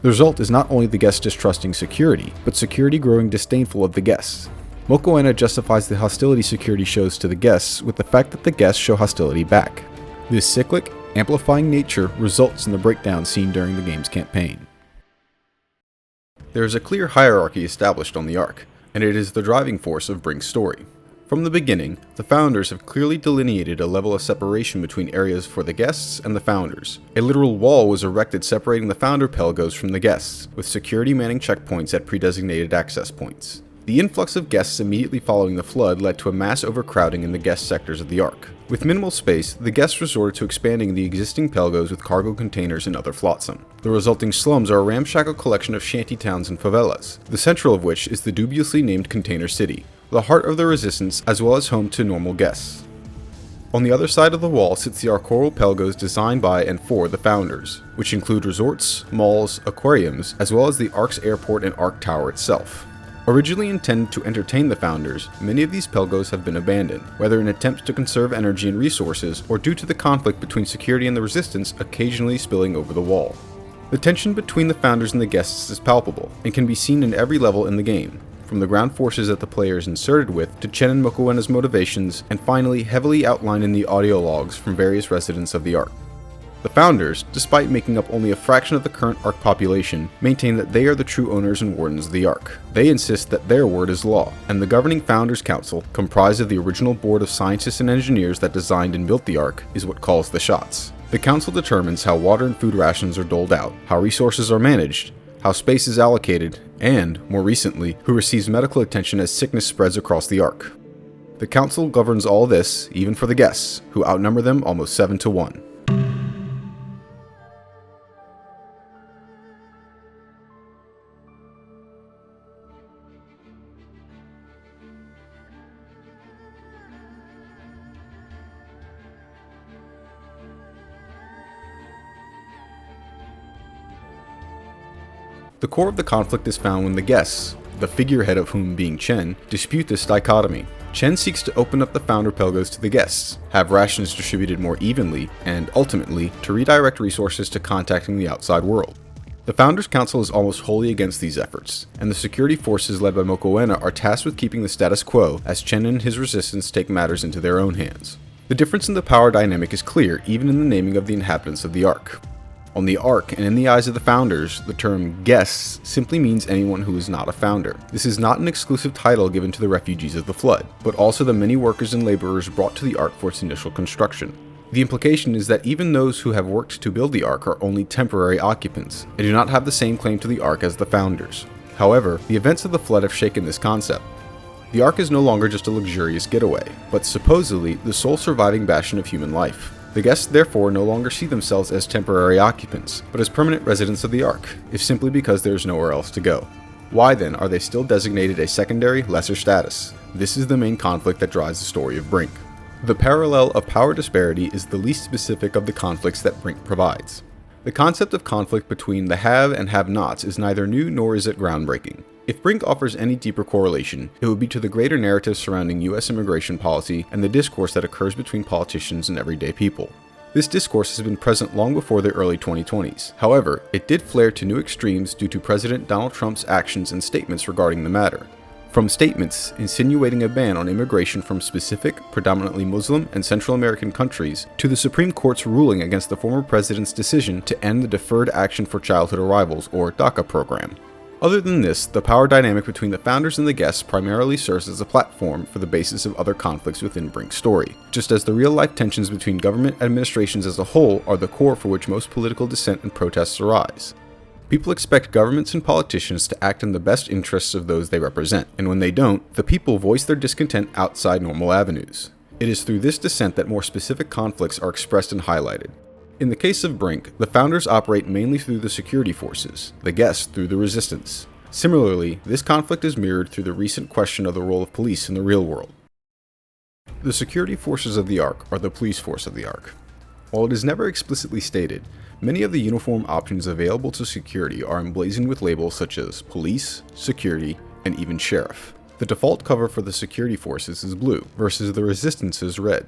The result is not only the guests distrusting security, but security growing disdainful of the guests. Mokoena justifies the hostility security shows to the guests with the fact that the guests show hostility back. This cyclic, amplifying nature results in the breakdown seen during the game's campaign. There is a clear hierarchy established on the Ark, and it is the driving force of Brink's story. From the beginning, the founders have clearly delineated a level of separation between areas for the guests and the founders. A literal wall was erected separating the founder pelgos from the guests, with security manning checkpoints at pre-designated access points. The influx of guests immediately following the flood led to a mass overcrowding in the guest sectors of the Ark. With minimal space, the guests resorted to expanding the existing pelgos with cargo containers and other flotsam. The resulting slums are a ramshackle collection of shanty towns and favelas, the central of which is the dubiously named Container City, the heart of the resistance as well as home to normal guests. On the other side of the wall sits the Arcoral pelgos designed by and for the founders, which include resorts, malls, aquariums, as well as the Ark's airport and Ark Tower itself. Originally intended to entertain the founders, many of these pelgos have been abandoned, whether in attempts to conserve energy and resources or due to the conflict between security and the resistance occasionally spilling over the wall. The tension between the founders and the guests is palpable, and can be seen in every level in the game, from the ground forces that the player is inserted with to Chen and Mokoena's motivations, and finally heavily outlined in the audio logs from various residents of the Ark. The founders, despite making up only a fraction of the current Ark population, maintain that they are the true owners and wardens of the Ark. They insist that their word is law, and the governing Founders Council, comprised of the original board of scientists and engineers that designed and built the Ark, is what calls the shots. The council determines how water and food rations are doled out, how resources are managed, how space is allocated, and, more recently, who receives medical attention as sickness spreads across the Ark. The council governs all this, even for the guests, who outnumber them almost 7-1. The core of the conflict is found when the guests, the figurehead of whom being Chen, dispute this dichotomy. Chen seeks to open up the founder pelgos to the guests, have rations distributed more evenly, and ultimately, to redirect resources to contacting the outside world. The Founders Council is almost wholly against these efforts, and the security forces led by Mokoena are tasked with keeping the status quo as Chen and his resistance take matters into their own hands. The difference in the power dynamic is clear even in the naming of the inhabitants of the Ark. On the Ark, and in the eyes of the founders, the term guests simply means anyone who is not a founder. This is not an exclusive title given to the refugees of the flood, but also the many workers and laborers brought to the Ark for its initial construction. The implication is that even those who have worked to build the Ark are only temporary occupants, and do not have the same claim to the Ark as the founders. However, the events of the flood have shaken this concept. The Ark is no longer just a luxurious getaway, but supposedly the sole surviving bastion of human life. The guests therefore no longer see themselves as temporary occupants, but as permanent residents of the Ark, if simply because there is nowhere else to go. Why then are they still designated a secondary, lesser status? This is the main conflict that drives the story of Brink. The parallel of power disparity is the least specific of the conflicts that Brink provides. The concept of conflict between the have and have-nots is neither new nor is it groundbreaking. If Brink offers any deeper correlation, it would be to the greater narrative surrounding US immigration policy and the discourse that occurs between politicians and everyday people. This discourse has been present long before the early 2020s. However, it did flare to new extremes due to President Donald Trump's actions and statements regarding the matter. From statements insinuating a ban on immigration from specific, predominantly Muslim and Central American countries, to the Supreme Court's ruling against the former president's decision to end the Deferred Action for Childhood Arrivals, or DACA program. Other than this, the power dynamic between the founders and the guests primarily serves as a platform for the basis of other conflicts within Brink's story, just as the real-life tensions between government administrations as a whole are the core for which most political dissent and protests arise. People expect governments and politicians to act in the best interests of those they represent, and when they don't, the people voice their discontent outside normal avenues. It is through this dissent that more specific conflicts are expressed and highlighted. In the case of Brink, the founders operate mainly through the security forces, the guests through the resistance. Similarly, this conflict is mirrored through the recent question of the role of police in the real world. The security forces of the Ark are the police force of the Ark. While it is never explicitly stated, many of the uniform options available to security are emblazoned with labels such as police, security, and even sheriff. The default cover for the security forces is blue, versus the resistance's red.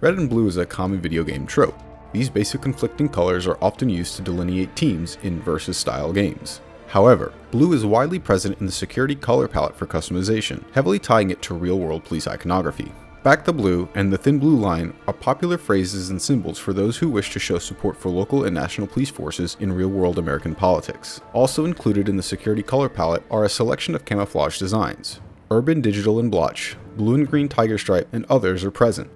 Red and blue is a common video game trope. These basic conflicting colors are often used to delineate teams in versus style games. However, blue is widely present in the security color palette for customization, heavily tying it to real-world police iconography. Back the blue and the thin blue line are popular phrases and symbols for those who wish to show support for local and national police forces in real-world American politics. Also included in the security color palette are a selection of camouflage designs. Urban, digital, and blotch, blue and green tiger stripe, and others are present.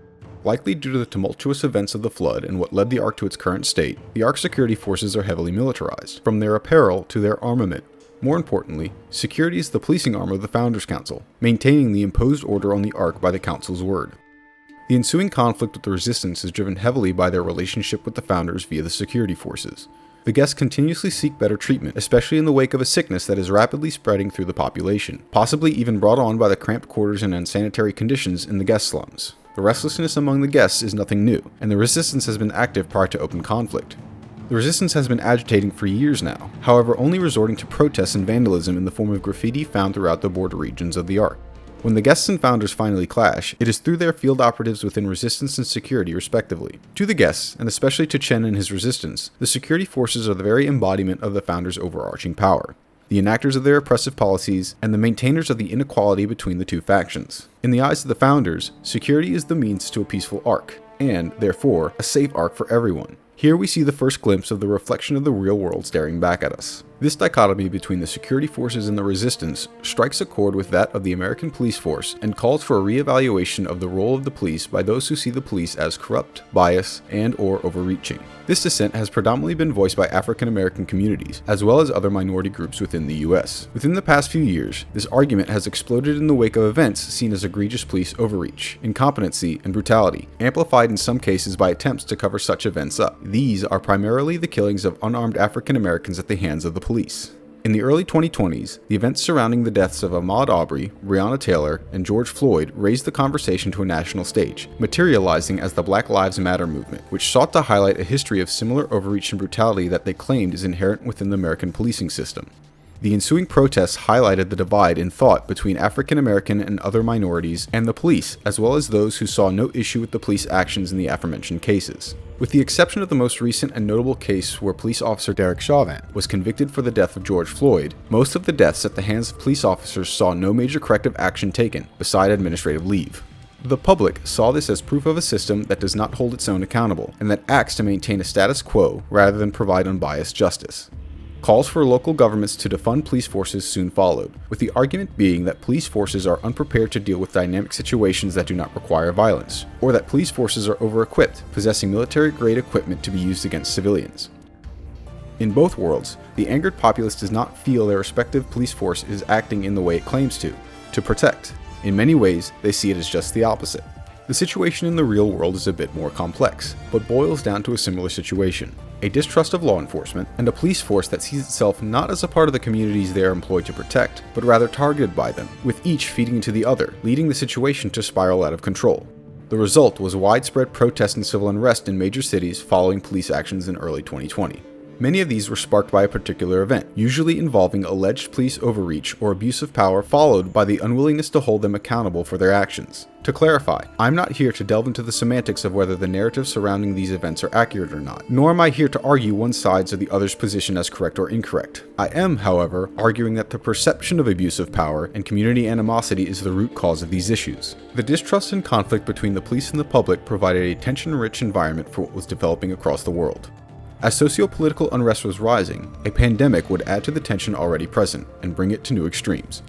Likely due to the tumultuous events of the Flood and what led the Ark to its current state, the Ark security forces are heavily militarized, from their apparel to their armament. More importantly, security is the policing arm of the Founders Council, maintaining the imposed order on the Ark by the Council's word. The ensuing conflict with the Resistance is driven heavily by their relationship with the Founders via the security forces. The guests continuously seek better treatment, especially in the wake of a sickness that is rapidly spreading through the population, possibly even brought on by the cramped quarters and unsanitary conditions in the guest slums. The restlessness among the guests is nothing new, and the Resistance has been active prior to open conflict. The Resistance has been agitating for years now, however only resorting to protests and vandalism in the form of graffiti found throughout the border regions of the Ark. When the guests and founders finally clash, it is through their field operatives within Resistance and security respectively. To the guests, and especially to Chen and his Resistance, the security forces are the very embodiment of the founders' overarching power, the enactors of their oppressive policies, and the maintainers of the inequality between the two factions. In the eyes of the founders, security is the means to a peaceful Ark, and, therefore, a safe Ark for everyone. Here we see the first glimpse of the reflection of the real world staring back at us. This dichotomy between the security forces and the Resistance strikes a chord with that of the American police force and calls for a re-evaluation of the role of the police by those who see the police as corrupt, biased, and/or overreaching. This dissent has predominantly been voiced by African American communities, as well as other minority groups within the US. Within the past few years, this argument has exploded in the wake of events seen as egregious police overreach, incompetency, and brutality, amplified in some cases by attempts to cover such events up. These are primarily the killings of unarmed African Americans at the hands of the police. In the early 2020s, the events surrounding the deaths of Ahmaud Arbery, Breonna Taylor, and George Floyd raised the conversation to a national stage, materializing as the Black Lives Matter movement, which sought to highlight a history of similar overreach and brutality that they claimed is inherent within the American policing system. The ensuing protests highlighted the divide in thought between African American and other minorities and the police, as well as those who saw no issue with the police actions in the aforementioned cases. With the exception of the most recent and notable case where police officer Derek Chauvin was convicted for the death of George Floyd, most of the deaths at the hands of police officers saw no major corrective action taken, beside administrative leave. The public saw this as proof of a system that does not hold its own accountable, and that acts to maintain a status quo rather than provide unbiased justice. Calls for local governments to defund police forces soon followed, with the argument being that police forces are unprepared to deal with dynamic situations that do not require violence, or that police forces are over-equipped, possessing military-grade equipment to be used against civilians. In both worlds, the angered populace does not feel their respective police force is acting in the way it claims to protect. In many ways, they see it as just the opposite. The situation in the real world is a bit more complex, but boils down to a similar situation. A distrust of law enforcement, and a police force that sees itself not as a part of the communities they are employed to protect, but rather targeted by them, with each feeding into the other, leading the situation to spiral out of control. The result was widespread protest and civil unrest in major cities following police actions in early 2020. Many of these were sparked by a particular event, usually involving alleged police overreach or abuse of power, followed by the unwillingness to hold them accountable for their actions. To clarify, I'm not here to delve into the semantics of whether the narratives surrounding these events are accurate or not, nor am I here to argue one side's or the other's position as correct or incorrect. I am, however, arguing that the perception of abuse of power and community animosity is the root cause of these issues. The distrust and conflict between the police and the public provided a tension-rich environment for what was developing across the world. As socio-political unrest was rising, a pandemic would add to the tension already present and bring it to new extremes.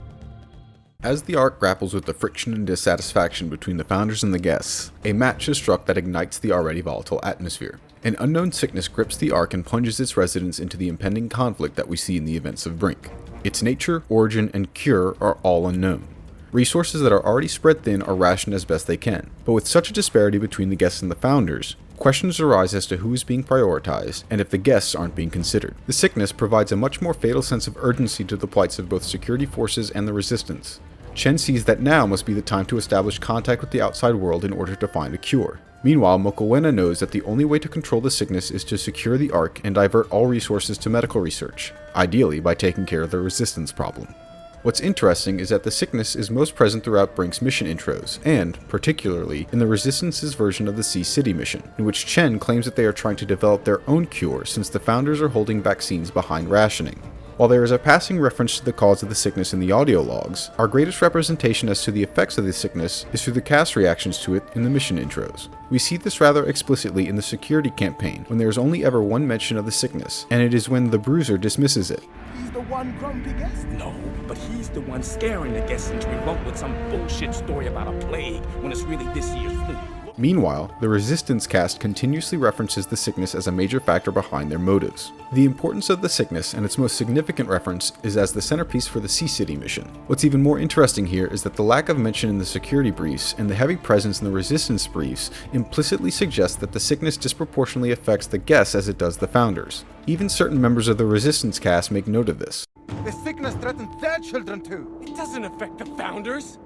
As the Ark grapples with the friction and dissatisfaction between the founders and the guests, a match is struck that ignites the already volatile atmosphere. An unknown sickness grips the Ark and plunges its residents into the impending conflict that we see in the events of Brink. Its nature, origin, and cure are all unknown. Resources that are already spread thin are rationed as best they can, but with such a disparity between the guests and the founders, questions arise as to who is being prioritized and if the guests aren't being considered. The sickness provides a much more fatal sense of urgency to the plights of both security forces and the resistance. Chen sees that now must be the time to establish contact with the outside world in order to find a cure. Meanwhile, Mokowena knows that the only way to control the sickness is to secure the Ark and divert all resources to medical research, ideally by taking care of the resistance problem. What's interesting is that the sickness is most present throughout Brink's mission intros, and, particularly, in the Resistance's version of the Sea City mission, in which Chen claims that they are trying to develop their own cure since the founders are holding vaccines behind rationing. While there is a passing reference to the cause of the sickness in the audio logs, our greatest representation as to the effects of the sickness is through the cast reactions to it in the mission intros. We see this rather explicitly in the security campaign, when there is only ever one mention of the sickness, and it is when the Bruiser dismisses it. He's the one grumpy guest? No, but he's the one scaring the guests into revolt with some bullshit story about a plague when it's really this year's flu. Meanwhile, the Resistance cast continuously references the sickness as a major factor behind their motives. The importance of the sickness and its most significant reference is as the centerpiece for the Sea City mission. What's even more interesting here is that the lack of mention in the security briefs and the heavy presence in the Resistance briefs implicitly suggests that the sickness disproportionately affects the guests as it does the founders. Even certain members of the Resistance cast make note of this. The sickness threatens their children too. It doesn't affect the founders.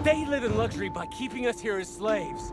They live in luxury by keeping us here as slaves.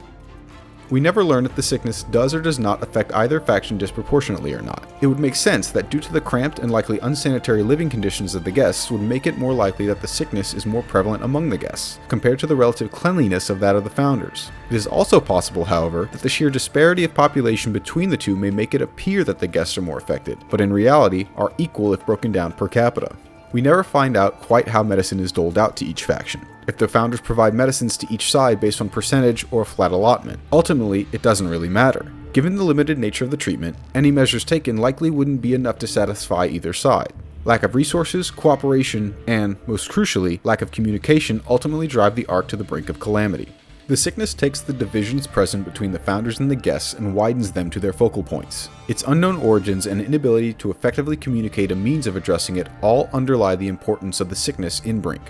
We never learn if the sickness does or does not affect either faction disproportionately or not. It would make sense that due to the cramped and likely unsanitary living conditions of the guests would make it more likely that the sickness is more prevalent among the guests, compared to the relative cleanliness of that of the founders. It is also possible, however, that the sheer disparity of population between the two may make it appear that the guests are more affected, but in reality are equal if broken down per capita. We never find out quite how medicine is doled out to each faction, if the founders provide medicines to each side based on percentage or a flat allotment. Ultimately, it doesn't really matter. Given the limited nature of the treatment, any measures taken likely wouldn't be enough to satisfy either side. Lack of resources, cooperation, and, most crucially, lack of communication ultimately drive the Ark to the brink of calamity. The sickness takes the divisions present between the founders and the guests and widens them to their focal points. Its unknown origins and inability to effectively communicate a means of addressing it all underlie the importance of the sickness in Brink.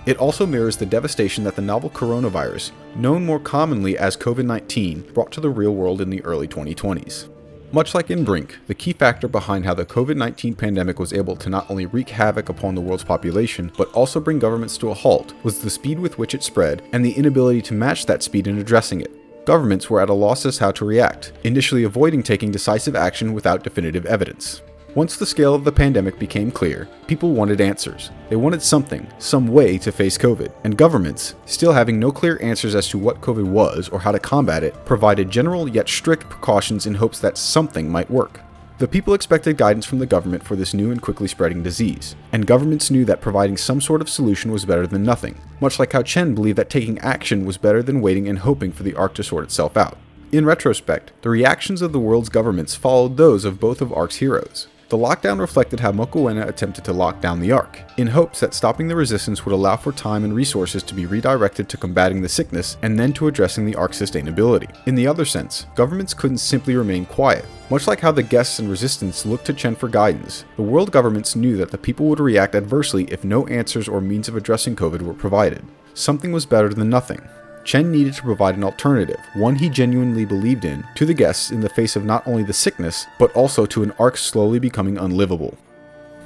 It also mirrors the devastation that the novel coronavirus, known more commonly as COVID-19, brought to the real world in the early 2020s. Much like in Brink, the key factor behind how the COVID-19 pandemic was able to not only wreak havoc upon the world's population, but also bring governments to a halt, was the speed with which it spread and the inability to match that speed in addressing it. Governments were at a loss as how to react, initially avoiding taking decisive action without definitive evidence. Once the scale of the pandemic became clear, people wanted answers. They wanted something, some way to face COVID, and governments, still having no clear answers as to what COVID was or how to combat it, provided general yet strict precautions in hopes that something might work. The people expected guidance from the government for this new and quickly spreading disease, and governments knew that providing some sort of solution was better than nothing, much like how Chen believed that taking action was better than waiting and hoping for the Ark to sort itself out. In retrospect, the reactions of the world's governments followed those of both of Ark's heroes. The lockdown reflected how Mokowena attempted to lock down the Ark, in hopes that stopping the resistance would allow for time and resources to be redirected to combating the sickness and then to addressing the Ark's sustainability. In the other sense, governments couldn't simply remain quiet. Much like how the guests and resistance looked to Chen for guidance, the world governments knew that the people would react adversely if no answers or means of addressing COVID were provided. Something was better than nothing. Chen needed to provide an alternative, one he genuinely believed in, to the guests in the face of not only the sickness, but also to an Ark slowly becoming unlivable.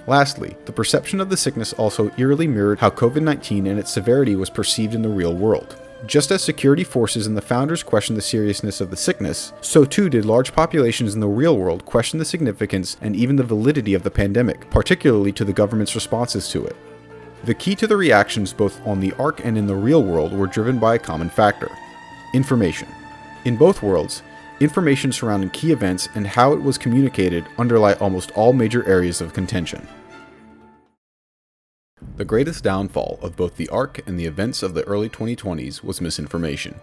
Lastly, the perception of the sickness also eerily mirrored how COVID-19 and its severity was perceived in the real world. Just as security forces and the founders questioned the seriousness of the sickness, so too did large populations in the real world question the significance and even the validity of the pandemic, particularly to the government's responses to it. The key to the reactions both on the Ark and in the real world were driven by a common factor: information. In both worlds, information surrounding key events and how it was communicated underlie almost all major areas of contention. The greatest downfall of both the Ark and the events of the early 2020s was misinformation.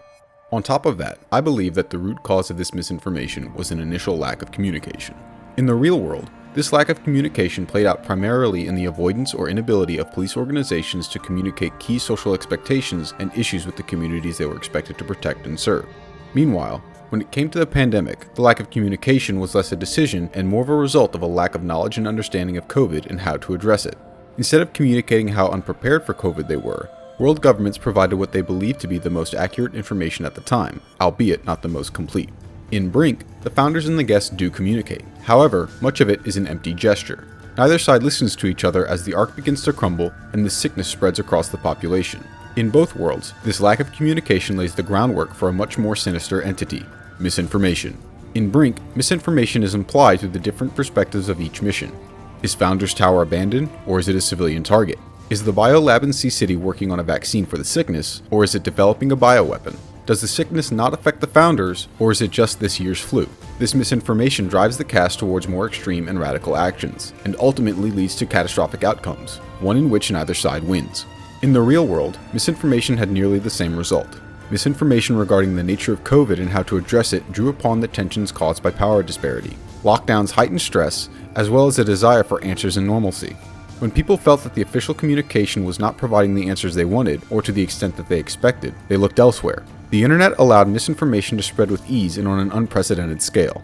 On top of that, I believe that the root cause of this misinformation was an initial lack of communication. In the real world, this lack of communication played out primarily in the avoidance or inability of police organizations to communicate key social expectations and issues with the communities they were expected to protect and serve. Meanwhile, when it came to the pandemic, the lack of communication was less a decision and more of a result of a lack of knowledge and understanding of COVID and how to address it. Instead of communicating how unprepared for COVID they were, World governments provided what they believed to be the most accurate information at the time, albeit not the most complete. In Brink, the founders and the guests do communicate. However, much of it is an empty gesture. Neither side listens to each other as the Ark begins to crumble and the sickness spreads across the population. In both worlds, this lack of communication lays the groundwork for a much more sinister entity: misinformation. In Brink, misinformation is implied through the different perspectives of each mission. Is Founders Tower abandoned, or is it a civilian target? Is the biolab in Sea City working on a vaccine for the sickness, or is it developing a bioweapon? Does the sickness not affect the Founders, or is it just this year's flu? This misinformation drives the cast towards more extreme and radical actions, and ultimately leads to catastrophic outcomes, one in which neither side wins. In the real world, misinformation had nearly the same result. Misinformation regarding the nature of COVID and how to address it drew upon the tensions caused by power disparity. Lockdowns heightened stress, as well as a desire for answers and normalcy. When people felt that the official communication was not providing the answers they wanted, or to the extent that they expected, they looked elsewhere. The internet allowed misinformation to spread with ease and on an unprecedented scale.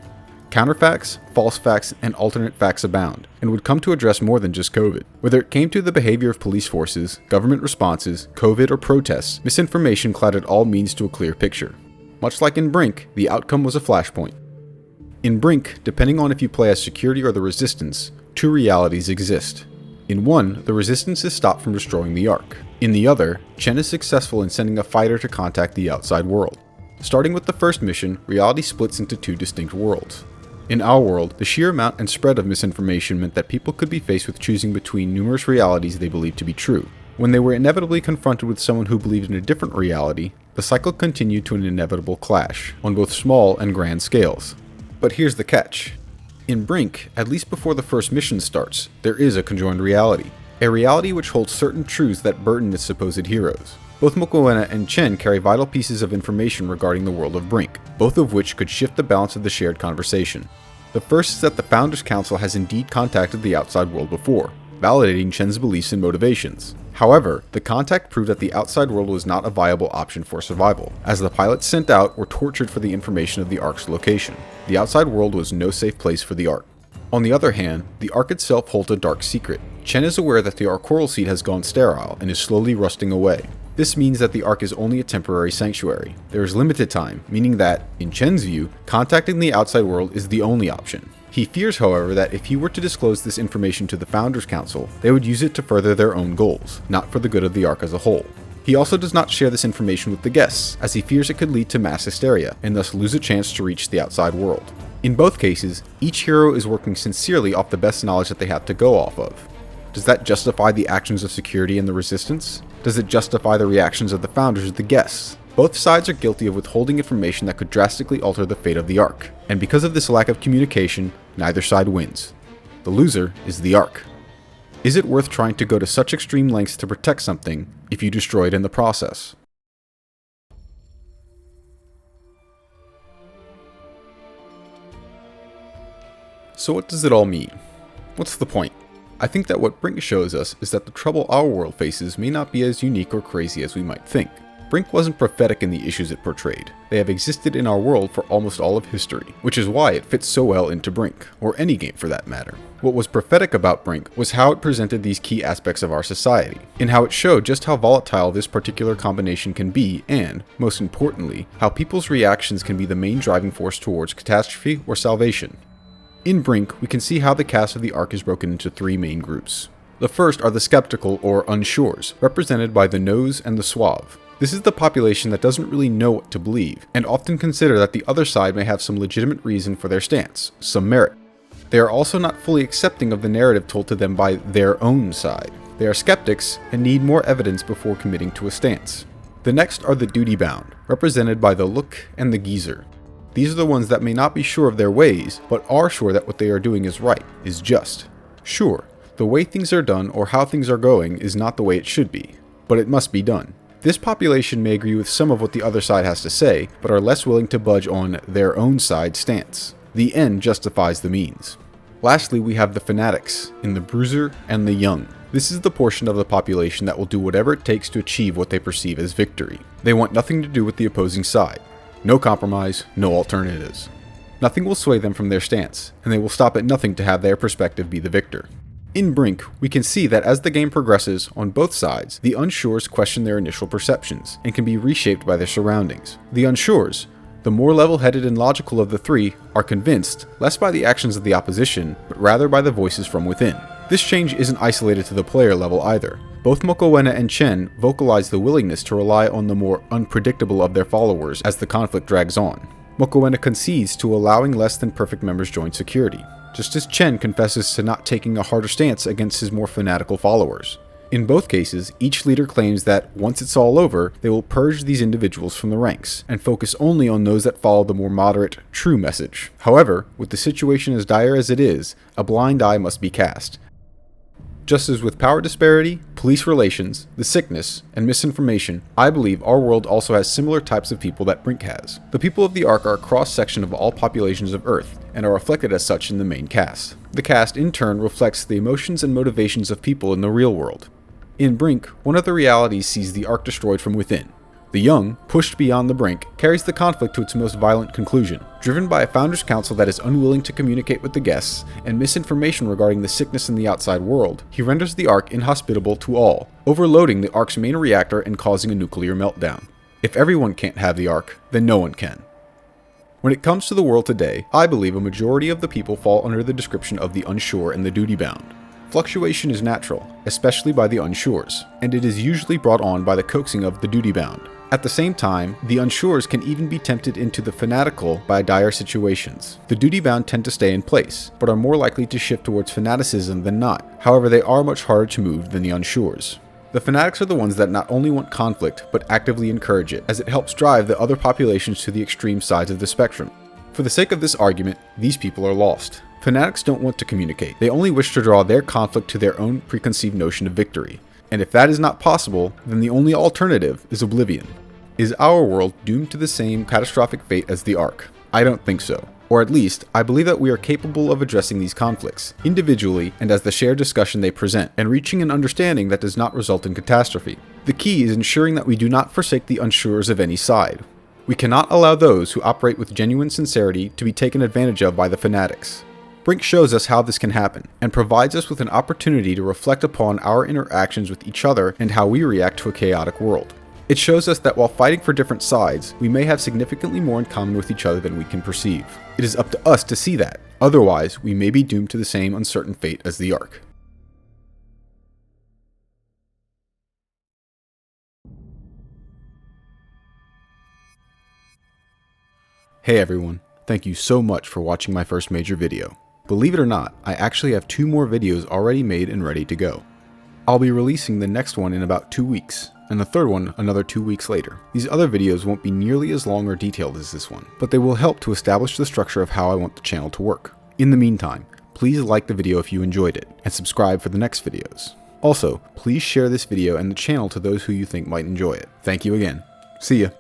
Counterfacts, false facts, and alternate facts abound, and would come to address more than just COVID. Whether it came to the behavior of police forces, government responses, COVID, or protests, misinformation clouded all means to a clear picture. Much like in Brink, the outcome was a flashpoint. In Brink, depending on if you play as security or the Resistance, two realities exist. In one, the Resistance is stopped from destroying the Ark. In the other, Chen is successful in sending a fighter to contact the outside world. Starting with the first mission, reality splits into two distinct worlds. In our world, the sheer amount and spread of misinformation meant that people could be faced with choosing between numerous realities they believed to be true. When they were inevitably confronted with someone who believed in a different reality, the cycle continued to an inevitable clash, on both small and grand scales. But here's the catch. In Brink, at least before the first mission starts, there is a conjoined reality. A reality which holds certain truths that burden its supposed heroes. Both Mokoena and Chen carry vital pieces of information regarding the world of Brink, both of which could shift the balance of the shared conversation. The first is that the Founders Council has indeed contacted the outside world before, validating Chen's beliefs and motivations. However, the contact proved that the outside world was not a viable option for survival, as the pilots sent out were tortured for the information of the Ark's location. The outside world was no safe place for the Ark. On the other hand, the Ark itself holds a dark secret. Chen is aware that the Ark coral seed has gone sterile and is slowly rusting away. This means that the Ark is only a temporary sanctuary. There is limited time, meaning that, in Chen's view, contacting the outside world is the only option. He fears, however, that if he were to disclose this information to the Founders Council, they would use it to further their own goals, not for the good of the Ark as a whole. He also does not share this information with the guests, as he fears it could lead to mass hysteria, and thus lose a chance to reach the outside world. In both cases, each hero is working sincerely off the best knowledge that they have to go off of. Does that justify the actions of security and the Resistance? Does it justify the reactions of the Founders or the guests? Both sides are guilty of withholding information that could drastically alter the fate of the Ark, and because of this lack of communication, neither side wins. The loser is the Ark. Is it worth trying to go to such extreme lengths to protect something if you destroy it in the process? So what does it all mean? What's the point? I think that what Brink shows us is that the trouble our world faces may not be as unique or crazy as we might think. Brink wasn't prophetic in the issues it portrayed. They have existed in our world for almost all of history, which is why it fits so well into Brink, or any game for that matter. What was prophetic about Brink was how it presented these key aspects of our society, and how it showed just how volatile this particular combination can be, and, most importantly, how people's reactions can be the main driving force towards catastrophe or salvation. In Brink, we can see how the cast of the Ark is broken into three main groups. The first are the skeptical or unshores, represented by the Nose and the Suave. This is the population that doesn't really know what to believe, and often consider that the other side may have some legitimate reason for their stance, some merit. They are also not fully accepting of the narrative told to them by their own side. They are skeptics and need more evidence before committing to a stance. The next are the duty-bound, represented by the Look and the Geezer. These are the ones that may not be sure of their ways, but are sure that what they are doing is right, is just. Sure, the way things are done or how things are going is not the way it should be, but it must be done. This population may agree with some of what the other side has to say, but are less willing to budge on their own side stance. The end justifies the means. Lastly, we have the fanatics, in the Bruiser and the Young. This is the portion of the population that will do whatever it takes to achieve what they perceive as victory. They want nothing to do with the opposing side. No compromise, no alternatives. Nothing will sway them from their stance, and they will stop at nothing to have their perspective be the victor. In Brink, we can see that as the game progresses, on both sides, the Unshures question their initial perceptions, and can be reshaped by their surroundings. The Unshures, the more level-headed and logical of the three, are convinced, less by the actions of the opposition, but rather by the voices from within. This change isn't isolated to the player level either. Both Mokowena and Chen vocalize the willingness to rely on the more unpredictable of their followers as the conflict drags on. Mokowena concedes to allowing less than perfect members join security, just as Chen confesses to not taking a harder stance against his more fanatical followers. In both cases, each leader claims that once it's all over, they will purge these individuals from the ranks, and focus only on those that follow the more moderate, true message. However, with the situation as dire as it is, a blind eye must be cast. Just as with power disparity, police relations, the sickness, and misinformation, I believe our world also has similar types of people that Brink has. The people of the Ark are a cross-section of all populations of Earth, and are reflected as such in the main cast. The cast, in turn, reflects the emotions and motivations of people in the real world. In Brink, one of the realities sees the Ark destroyed from within. The young, pushed beyond the brink, carries the conflict to its most violent conclusion. Driven by a Founders Council that is unwilling to communicate with the guests, and misinformation regarding the sickness in the outside world, he renders the Ark inhospitable to all, overloading the Ark's main reactor and causing a nuclear meltdown. If everyone can't have the Ark, then no one can. When it comes to the world today, I believe a majority of the people fall under the description of the unsure and the duty-bound. Fluctuation is natural, especially by the Unshures, and it is usually brought on by the coaxing of the duty-bound. At the same time, the Unshures can even be tempted into the fanatical by dire situations. The duty-bound tend to stay in place, but are more likely to shift towards fanaticism than not. However, they are much harder to move than the Unshures. The fanatics are the ones that not only want conflict, but actively encourage it, as it helps drive the other populations to the extreme sides of the spectrum. For the sake of this argument, these people are lost. Fanatics don't want to communicate, they only wish to draw their conflict to their own preconceived notion of victory. And if that is not possible, then the only alternative is oblivion. Is our world doomed to the same catastrophic fate as the Ark? I don't think so. Or at least, I believe that we are capable of addressing these conflicts, individually and as the shared discussion they present, and reaching an understanding that does not result in catastrophe. The key is ensuring that we do not forsake the Unshures of any side. We cannot allow those who operate with genuine sincerity to be taken advantage of by the fanatics. Brink shows us how this can happen, and provides us with an opportunity to reflect upon our interactions with each other and how we react to a chaotic world. It shows us that while fighting for different sides, we may have significantly more in common with each other than we can perceive. It is up to us to see that, otherwise we may be doomed to the same uncertain fate as the Ark. Hey everyone, thank you so much for watching my first major video. Believe it or not, I actually have 2 more videos already made and ready to go. I'll be releasing the next one in about 2 weeks, and the third one another 2 weeks later. These other videos won't be nearly as long or detailed as this one, but they will help to establish the structure of how I want the channel to work. In the meantime, please like the video if you enjoyed it, and subscribe for the next videos. Also, please share this video and the channel to those who you think might enjoy it. Thank you again. See ya.